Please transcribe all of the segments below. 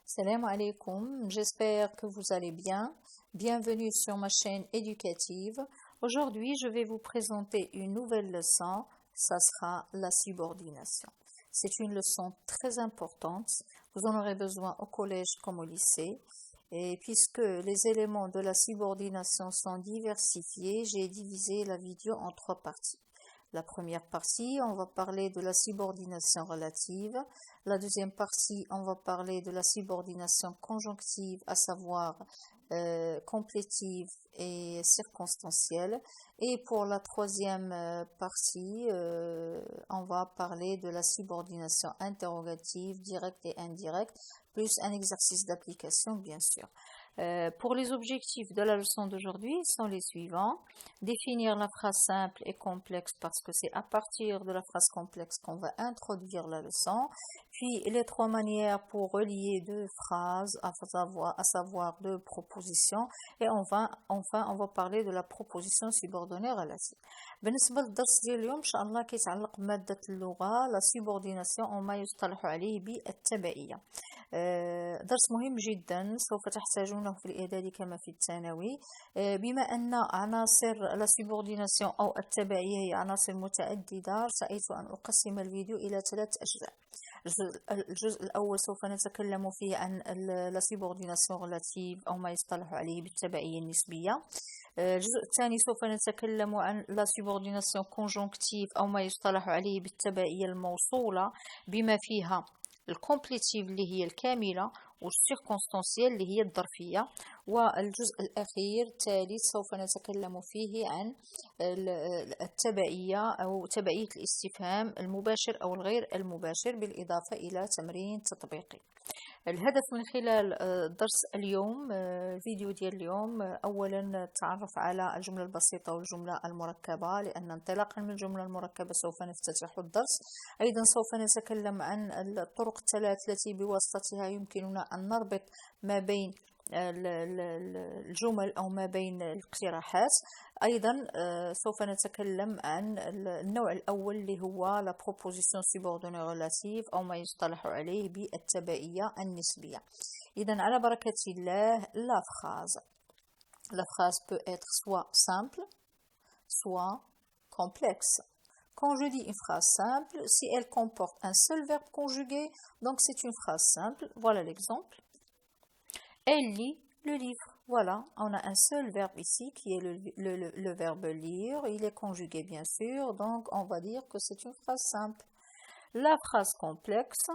Salam alaikum, j'espère que vous allez bien. Bienvenue sur ma chaîne éducative. Aujourd'hui, je vais vous présenter une nouvelle leçon. Ça sera la subordination. C'est une leçon très importante. Vous en aurez besoin au collège comme au lycée. Et puisque les éléments de la subordination sont diversifiés, j'ai divisé la vidéo en 3 parties. La première partie, on va parler de la subordination relative. La deuxième partie, on va parler de la subordination conjonctive, à savoir complétive et circonstancielle. Et pour la troisième partie, on va parler de la subordination interrogative, directe et indirecte, plus un exercice d'application, bien sûr. Pour les objectifs de la leçon d'aujourd'hui, sont les suivants. Définir la phrase simple et complexe parce que c'est à partir de la phrase complexe qu'on va introduire la leçon. Puis les 3 manières pour relier 2 phrases, à savoir 2 propositions. Et enfin, on va parler de la proposition subordonnée relative. بالنسبة للدرس ديال اليوم إن شاء الله كيتعلق بمادة اللغة لا سيبورديناسيون أو ما يصطلح عليه بالتبعية. درس مهم جدا سوف تحتاجونه في الإعدادي كما في الثانوي. بما أن عناصر لا سيبورديناسيون أو التبعية هي عناصر متعددة، رأيت أن أقسم الفيديو إلى 3 أجزاء. الجزء الأول سوف نتكلم فيه عن لا سيبورديناسيون ريلاتيف أو ما يصطلح عليه بالتبعية النسبية. الجزء الثاني سوف نتكلم عن لا سيبورديناسيون كونجونكتيف أو ما يصطلح عليه بالتبعية الموصولة بما فيها الكومبليتيف اللي هي الكاملة والسيركونستانسيال اللي هي الظرفية. والجزء الأخير الثالث سوف نتكلم فيه عن التبعية أو تبعية الاستفهام المباشر أو الغير المباشر بالإضافة إلى تمرين تطبيقي. الهدف من خلال درس اليوم الفيديو ديال اليوم أولا التعرف على الجملة البسيطة والجملة المركبة، لأن انطلاقا من الجملة المركبة سوف نفتتح الدرس. أيضا سوف نتكلم عن الطرق الثلاث التي بواسطتها يمكننا أن نربط ما بين الجمل أو ما بين الاقتراحات. أيضا سوف نتكلم عن النوع الأول اللي هو la proposition subordonnée relative أو ما يصطلح عليه بالتبعية النسبية. إذا على بركة الله la phrase peut être soit simple soit complexe. Quand je dis une phrase simple, si elle comporte un seul verbe conjugué, donc c'est une phrase simple. Voilà l'exemple. Elle lit le livre. Voilà, on a un seul verbe ici qui est le verbe lire. Il est conjugué bien sûr, donc on va dire que c'est une phrase simple. La phrase complexe,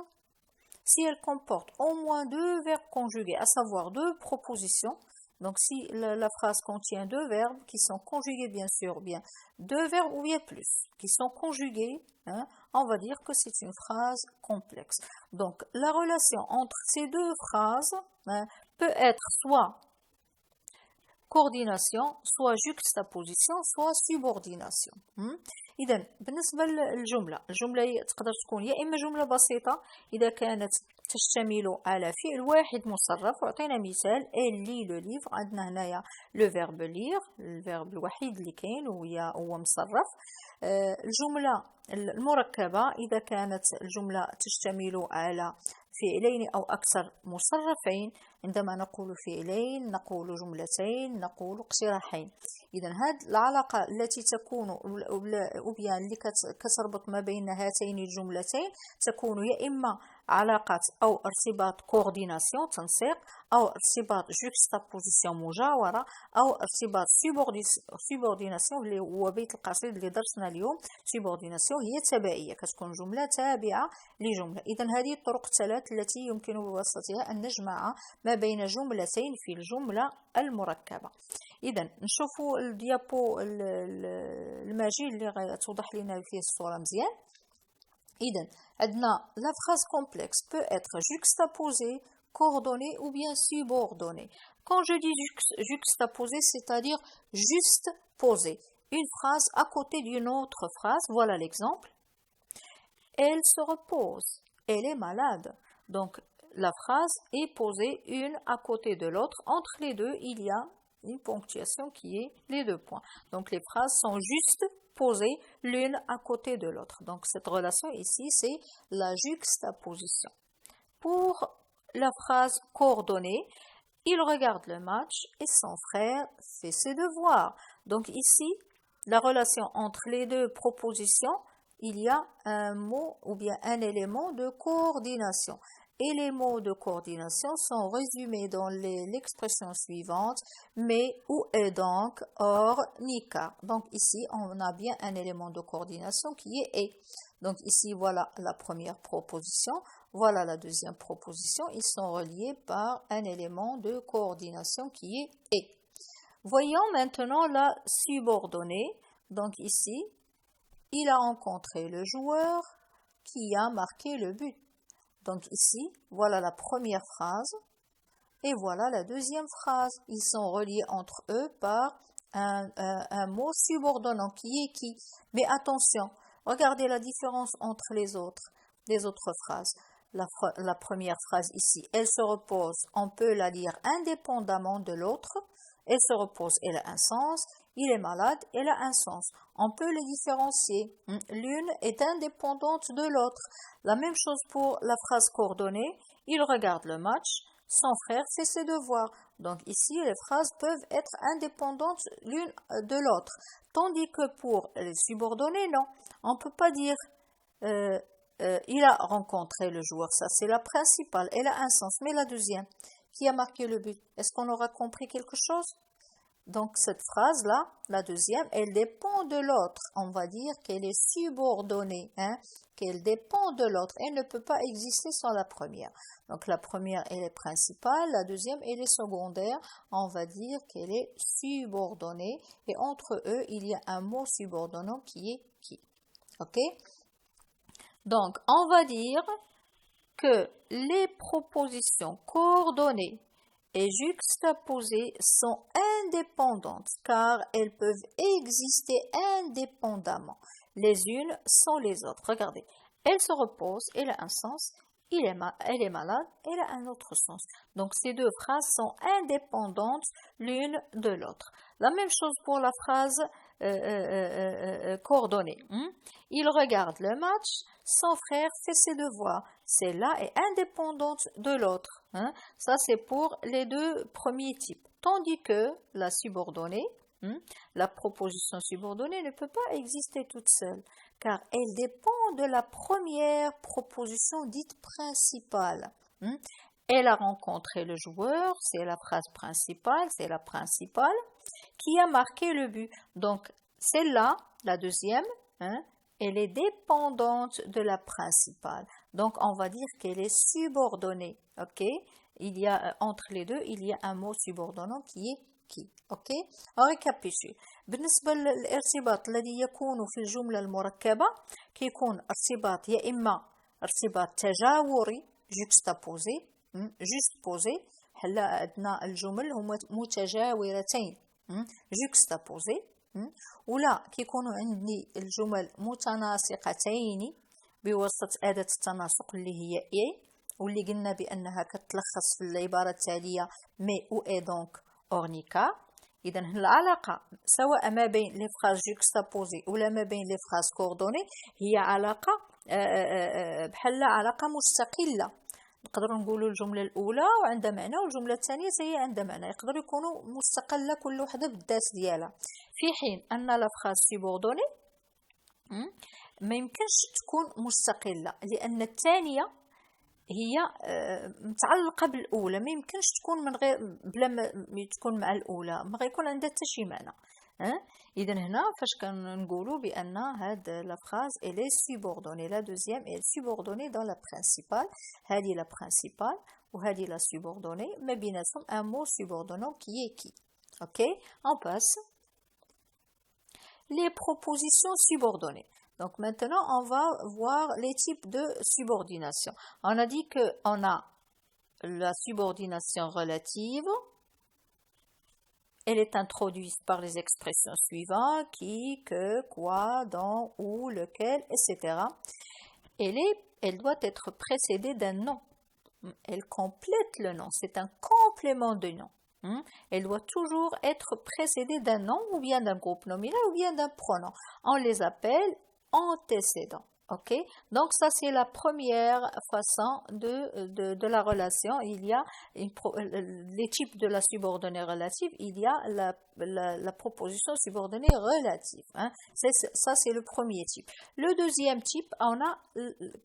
si elle comporte au moins 2 verbes conjugués, à savoir 2 propositions, donc si la phrase contient 2 verbes qui sont conjugués bien sûr, bien 2 verbes ou bien plus, qui sont conjugués, on va dire que c'est une phrase complexe. Donc la relation entre ces 2 phrases peut être soit coordination, soit juxtaposition, soit subordination. إذا بالنسبة للجملة تقدر تكون يا إما جملة بسيطة إذا كانت تشتمل على فعل واحد مصرف. وعطينا مثال elle lit le livre. عندنا هنايا le verbe lire، الفيرب الوحيد اللي كاين هو مصرف. الجملة المركبة إذا كانت الجملة تشتمل على فعلين أو أكثر مصرفين. عندما نقول فعلين نقول جملتين نقول اقتراحين. إذا هذه العلاقة التي تكون اللي كتربط ما بين هاتين الجملتين تكون يا إما علاقة أو ارتباط كورديناسيون تنسيق، أو ارتباط جوكستابوزيسيون مجاورة، أو ارتباط سيبورديناسيون اللي هو بيت القصيد اللي درسنا اليوم. سيبورديناسيون هي تبعية، كتكون جملة تابعة لجملة. إذا هذه الطرق الثلاث التي يمكن بواسطتها أن نجمع ما بين جملتين في الجملة المركبة. إذا نشوفوا الديابو الماجي اللي غتوضح لنا فيه الصورة مزيان. إذا عندنا la phrase complexe peut être juxtaposée, coordonnée ou bien subordonnée. Quand je dis juxtaposée, c'est-à-dire juste poser une phrase à côté d'une autre phrase. Voilà l'exemple. Elle se repose. Elle est malade. Donc la phrase est posée une à côté de l'autre. Entre les deux, il y a une ponctuation qui est les 2 points. Donc les phrases sont juste posées l'une à côté de l'autre. Donc cette relation ici, c'est la juxtaposition. Pour la phrase coordonnée. Il regarde le match et son frère fait ses devoirs. Donc ici, la relation entre les deux propositions, il y a un mot ou bien un élément de coordination. Et les mots de coordination sont résumés dans l'expression suivante, mais où est donc, or, ni car. Donc ici, on a bien un élément de coordination qui est et. Donc ici, voilà la première proposition, voilà la deuxième proposition. Ils sont reliés par un élément de coordination qui est et. Voyons maintenant la subordonnée. Donc ici, il a rencontré le joueur qui a marqué le but. Donc ici, voilà la première phrase et voilà la deuxième phrase. Ils sont reliés entre eux par un mot subordonnant qui est qui. Mais attention, regardez la différence entre les autres phrases. La première phrase ici, elle se repose, on peut la lire indépendamment de l'autre. Elle se repose, elle a un sens. Il est malade, elle a un sens. On peut les différencier. L'une est indépendante de l'autre. La même chose pour la phrase coordonnée. Il regarde le match. Son frère fait ses devoirs. Donc ici, les phrases peuvent être indépendantes l'une de l'autre. Tandis que pour les subordonnées, non. On ne peut pas dire il a rencontré le joueur. Ça, c'est la principale. Elle a un sens. Mais la deuxième, qui a marqué le but? Est-ce qu'on aura compris quelque chose? Donc cette phrase-là, la deuxième, elle dépend de l'autre. On va dire qu'elle est subordonnée, qu'elle dépend de l'autre. Elle ne peut pas exister sans la première. Donc la première, elle est principale. La deuxième, elle est secondaire. On va dire qu'elle est subordonnée. Et entre eux, il y a un mot subordonnant qui est qui. OK? Donc, on va dire que les propositions coordonnées et juxtaposées sont indépendantes car elles peuvent exister indépendamment les unes sans les autres. Regardez, elle se repose, elle a un sens, elle est malade, elle a un autre sens. Donc ces deux phrases sont indépendantes l'une de l'autre. La même chose pour la phrase coordonnée. Il regarde le match, son frère fait ses devoirs. Celle-là est indépendante de l'autre. Ça, c'est pour les deux premiers types. Tandis que la subordonnée, la proposition subordonnée ne peut pas exister toute seule, car elle dépend de la première proposition dite principale. Elle a rencontré le joueur, c'est la phrase principale, c'est la principale, qui a marqué le but. Donc, celle-là, la deuxième, elle est dépendante de la principale. Donc, on va dire qu'elle est subordonnée. OK? Il y a, entre les deux, il y a un mot subordonnant qui est qui. OK? On récapitule. بالنسبة للارتباط الذي يكون في الجملة المركبة كيكون ارتباط يا إما ارتباط تجاوري juxtaposé juxtaposé حلا عندنا الجمل هما متجاورتين juxtaposé ولا كيكونوا عندي الجمل متناسقتين بواسطة أداة التناسق اللي هي إي واللي قلنا بأنها كتلخص في العبارة التالية مي أو إي دونك أورنيكا. إذا العلاقة سواء ما بين لي فراز juxtaposé ولا ما بين لي فراز coordonnées هي علاقة بحال علاقة مستقلة. نقدروا نقولوا الجملة الأولى وعندها معنى والجملة الثانية هي عندها معنى. يقدروا يكونوا مستقلة كل وحدة بالذات ديالها. في حين أن لا فراز سيبوردوني ما يمكنش تكون مستقلة لأن الثانية هي متعلقة بالأولى. ما يمكنش تكون من غير بلا ما تكون مع الأولى ما غيكون عندها حتى شي معنى. إذا هنا فاش كنقولوا بأن هاد لا فراز elle est subordonnée. La deuxième est subordonnée dans la principale. هذه la principale وهذه la subordonnée. ما بيناتهم un mot subordonnant qui est qui. OK? On passe. Les propositions subordonnées. Donc maintenant, on va voir les types de subordination. On a dit qu'on a la subordination relative. Elle est introduite par les expressions suivantes, qui, que, quoi, dont, où, lequel, etc. Elle doit être précédée d'un nom. Elle complète le nom. C'est un complément de nom. Elle doit toujours être précédée d'un nom ou bien d'un groupe nominal ou bien d'un pronom. On les appelle antécédents. Ok, donc ça c'est la première façon de la relation. Il y a les types de la subordonnée relative, il y a la proposition subordonnée relative. Hein. Ça c'est le premier type. Le deuxième type, on a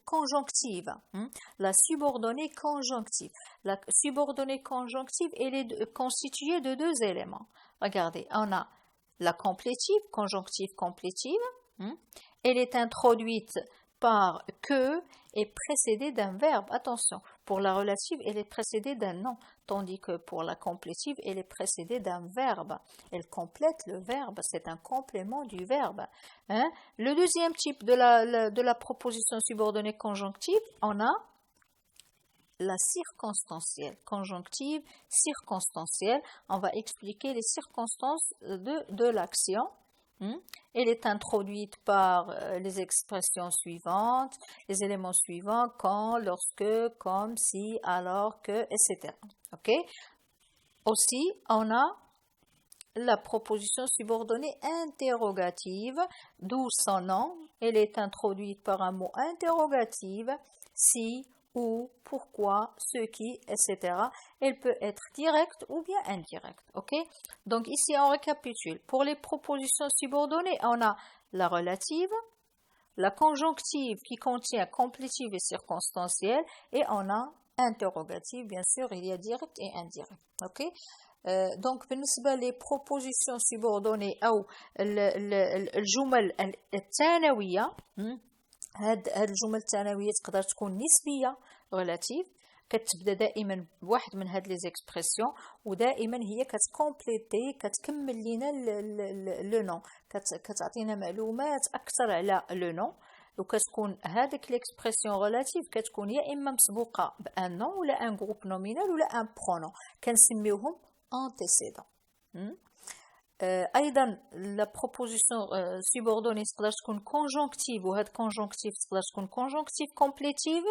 conjonctive, hein, la subordonnée conjonctive. La subordonnée conjonctive, elle est constituée de deux éléments. Regardez, on a la complétive, conjonctive complétive. Hein. Elle est introduite par que et précédée d'un verbe. Attention, pour la relative, elle est précédée d'un nom, tandis que pour la complétive, elle est précédée d'un verbe. Elle complète le verbe, c'est un complément du verbe. Hein? Le deuxième type de la proposition subordonnée conjonctive, on a la circonstancielle. Conjonctive, circonstancielle. On va expliquer les circonstances de l'action. Elle est introduite par les expressions suivantes, les éléments suivants, quand, lorsque, comme, si, alors, que, etc. Ok? Aussi, on a la proposition subordonnée interrogative, d'où son nom. Elle est introduite par un mot interrogatif, si, où, pourquoi, ce qui, etc. Elle peut être directe ou bien indirecte. Ok? Donc ici, on récapitule. Pour les propositions subordonnées, on a la relative, la conjonctive qui contient complétive et circonstancielle, et on a interrogative, bien sûr, il y a direct et indirect. Ok? Donc بالنسبة les propositions subordonnées أو الجمل الثانوية هاد الجمل الثانويه تقدر تكون نسبيه relative كتبدا دائما بواحد من هاد لي زيكسبرسيون ودائما هي كتكومبليتي كتكمل لينا لو نون كتعطينا معلومات اكثر على لو نون وكتكون هذيك ليكسبرسيون ريلاتيف كتكون يا اما مسبوقه بان نون ولا ان جروب نومينال ولا ان برونون كنسميوهم انتيسيدون. ايضا لا بروبوزيسيون سوبوردوني تقدر تكون كونجونكتيف وهاد كونجونكتيف تقدر تكون كونجونكتيف كومبليتيف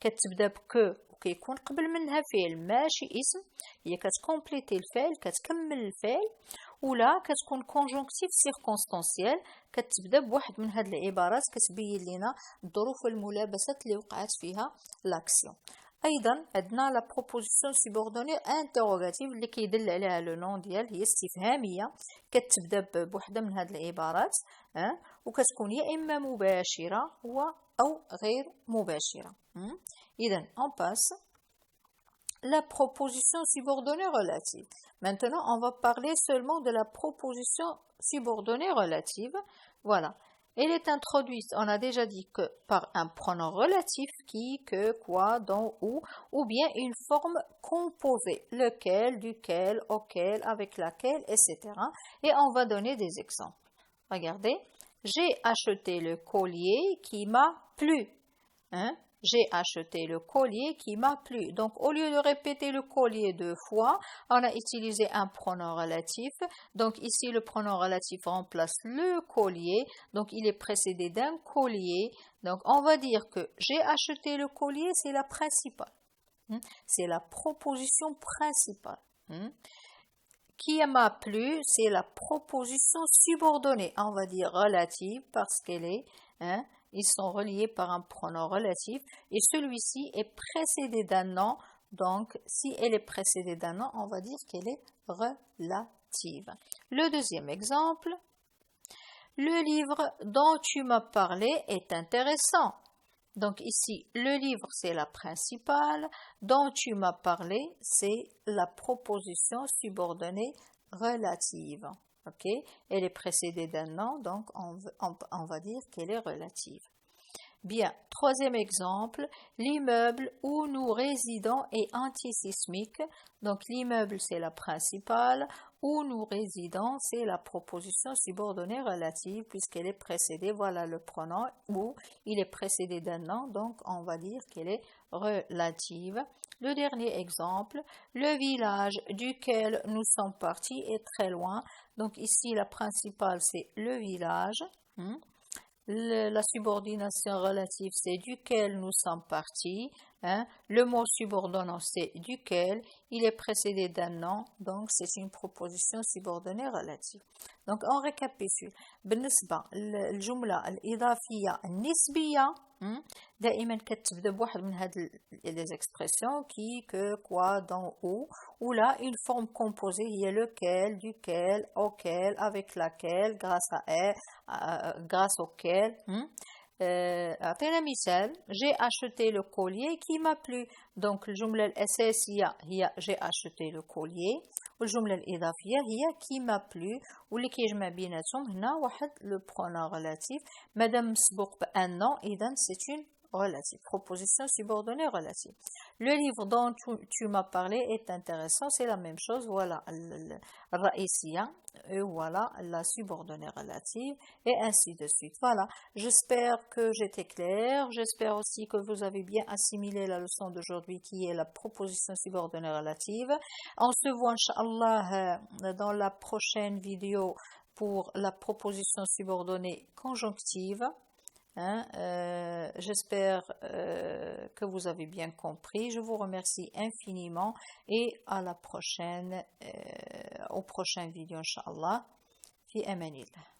كتبدا بكو وكيكون قبل منها فعل ماشي اسم هي كتكومبليتي الفعل كتكمل الفعل ولا كتكون كونجونكتيف سيركونستانسيال كتبدا بواحد من هاد العبارات كتبين لنا الظروف والملابسات اللي وقعت فيها لاكسيون. ايضا عندنا لا بروبوزيسيون سوبوردوني انتروغاتيف اللي كيدل عليها لو نون ديال هي استفهاميه كتبدا بوحده من هاد العبارات وكتكون يا اما مباشره او غير مباشره. اذا on passe la proposition subordonnée relative. Maintenant on va parler seulement de la proposition subordonnée relative. Voilà. Elle est introduite, on a déjà dit que par un pronom relatif qui, que, quoi, dont, ou bien une forme composée, lequel, duquel, auquel, avec laquelle, etc. Et on va donner des exemples. Regardez, j'ai acheté le collier qui m'a plu. J'ai acheté le collier qui m'a plu. Donc, au lieu de répéter le collier deux fois, on a utilisé un pronom relatif. Donc, ici, le pronom relatif remplace le collier. Donc, il est précédé d'un collier. Donc, on va dire que j'ai acheté le collier, c'est la principale. C'est la proposition principale. Qui m'a plu, c'est la proposition subordonnée. On va dire relative parce qu'elle est... ils sont reliés par un pronom relatif et celui-ci est précédé d'un nom. Donc, si elle est précédée d'un nom, on va dire qu'elle est relative. Le deuxième exemple, le livre dont tu m'as parlé est intéressant. Donc ici, le livre, c'est la principale. Dont tu m'as parlé, c'est la proposition subordonnée relative. Ok, elle est précédée d'un nom, donc on va dire qu'elle est relative. Bien, troisième exemple, l'immeuble où nous résidons est antisismique. Donc l'immeuble c'est la principale, où nous résidons c'est la proposition subordonnée relative puisqu'elle est précédée, voilà le pronom où il est précédé d'un nom, donc on va dire qu'elle est relative. Le dernier exemple, le village duquel nous sommes partis est très loin. Donc ici la principale c'est le village. La subordination relative, c'est duquel nous sommes partis. Hein. Le mot subordonnant, c'est duquel. Il est précédé d'un nom, donc c'est une proposition subordonnée relative. Donc on récapitule. بالنسبة للجملة الإضافية النسبية دائما كتبدا بواحد من هاد les expressions qui, que, quoi, dans, où là une forme composée هي lequel, duquel, auquel, avec laquelle, grâce à elle, grâce auquel. أعطينا مثال j'ai acheté le collier qui m'a plu. donc الجملة الأساسية هي j'ai acheté le collier والجملة الإضافية هي qui m'a plu واللي كيجمع بيناتهم هنا واحد le pronom relatif مادام مسبوق بأن nom إذا c'est une relative, proposition subordonnée relative. Le livre dont tu m'as parlé est intéressant, c'est la même chose, voilà الرئيسية et voilà la subordonnée relative et ainsi de suite. Voilà, j'espère que j'étais claire, j'espère aussi que vous avez bien assimilé la leçon d'aujourd'hui qui est la proposition subordonnée relative. On se voit Inch'Allah dans la prochaine vidéo pour la proposition subordonnée conjonctive. Hein, j'espère que vous avez bien compris. Je vous remercie infiniment et à la prochaine, au prochain vidéo, Inch'Allah. Fi amanillah.